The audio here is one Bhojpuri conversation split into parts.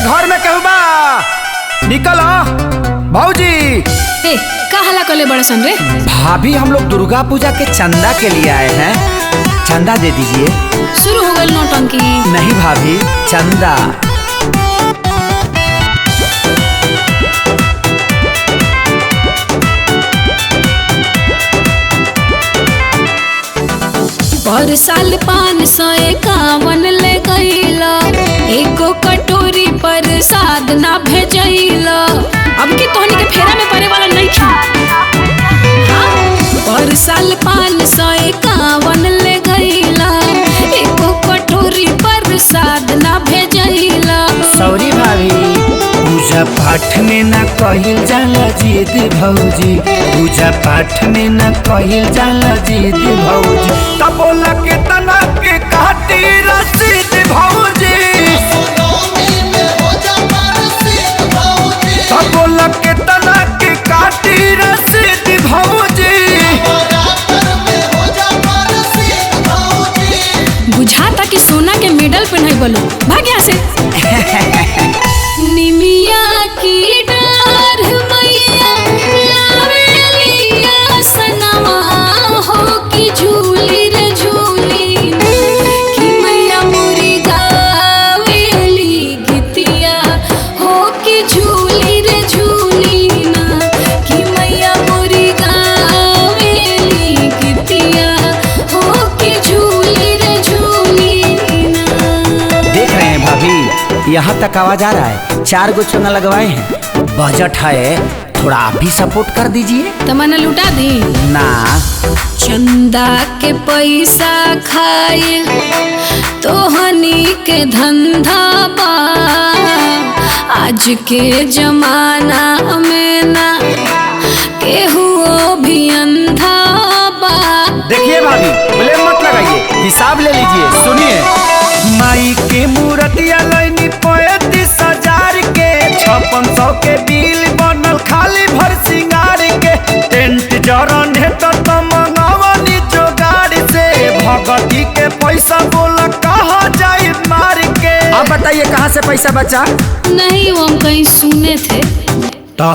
घर में कहू बा निकल भौजी। ए का हल्ला कले बड़ा सन रे? भाभी हम लोग दुर्गा पूजा के चंदा के लिए आए हैं, चंदा दे दीजिए। शुरू हो गई नौटंकी। नहीं भाभी, चंदा। पर साल 551 ले गईला, एको कटोरी पर साद ना भेजैला। अब की तोहनी के फेरा में पड़े वाला नहीं था। हाँ? पर साल 551 ले गईला, एको कटोरी पर साद ना भेजैला। सॉरी भाभी, पूजा पाठ में न कहिल जाला जिद भौजी, पूजा पाठ में न कहिल जाला जिद भौजी। तब बोला के तना के काटी रसीद भौजी, तब बोला के तना के काटी रसीद भौजी। बुझाता कि सोना के मेडल पहनाई बोलो, भाग यहाँ से। निमिया की डार मैया लावेलिया सनवा हो कि झूली रे झूली, कि मैया मोरी गावेली गीतिया हो कि झूली रे झूली ना, कि मैया मोरी गावेली गीतिया हो कि झूली रे झूली ना। देख रहे हैं भाभी, यहाँ तक आवाज आ रहा है। 4 गो चंदा लगवाए हैं, बजट है, थोड़ा आप भी सपोर्ट कर दीजिए। तमन्ना लुटा दी ना। चंदा के पैसा खाइल तोहनी के धंधा बा, आज के जमाना में ना केहू भी अंधा बा। देखिए भाभी, ब्लेम मत लगाइए, हिसाब ले लीजिए। सुनिए, माई के मूर्तिया लैनी 35,000 के, 5600 के बिल बनल खाली भर सिंगार के। टेंट जरन है तो मंगावनी जोगाड़ से, भगती के पैसा बोला कहाँ जाए मार के। अब बताइए कहाँ से पैसा बचा? नहीं, वो हम कहीं सुने थे।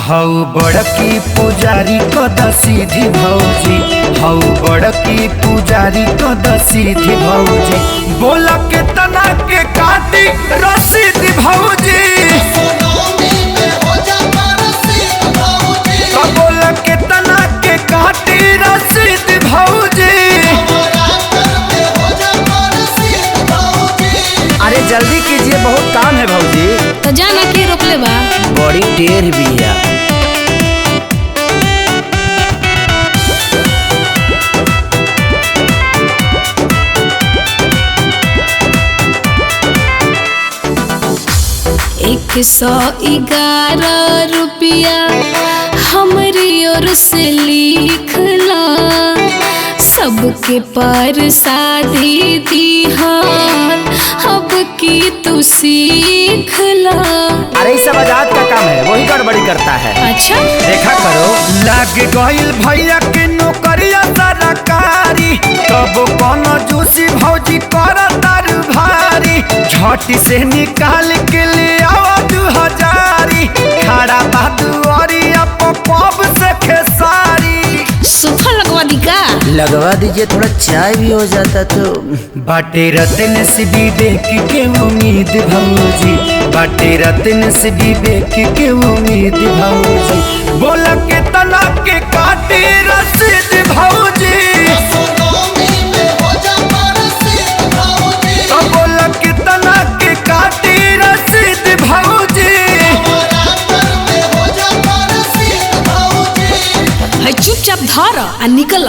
हऊ बड़की पुजारी कद सीधी भौजी, हऊ बड़की पुजारी कद सीधी भौजी। बोला के तना के काटी रसीद भौजी, बोला के तना के काटी रसीद भौजी। अरे जल्दी कीजिए, बहुत काम है भौजी। तो जाना के रोक ले बा, बड़ी टेढ़ भी है। ₹111 हमारी ओर से लिखला, सबके पर शादी दिहार अब की तू सीखला। अरे सब आजाद का काम है, वही गड़बड़ी करता है। अच्छा, देखा करो, लाग गइल भैया के नौकरिया सरकारी, कब कोनो जूसी भौजी करतार भारी। झटी से निकाल के ले आवा 2000, खड़ा बहादुरिया पप से खेसारी। सोफा लगवा दी का? लगवा दीजिए, थोड़ा चाय भी हो जाता तो। बाटे रतन से विवेक के उम्मीद भौजी, बाटे रतन से विवेक के उम्मीद भौजी। बोला के तना के काटी रसीद भौजी, तो बोला के तना के काटी रसीद भौजी। है चुपचाप धर आ निकल।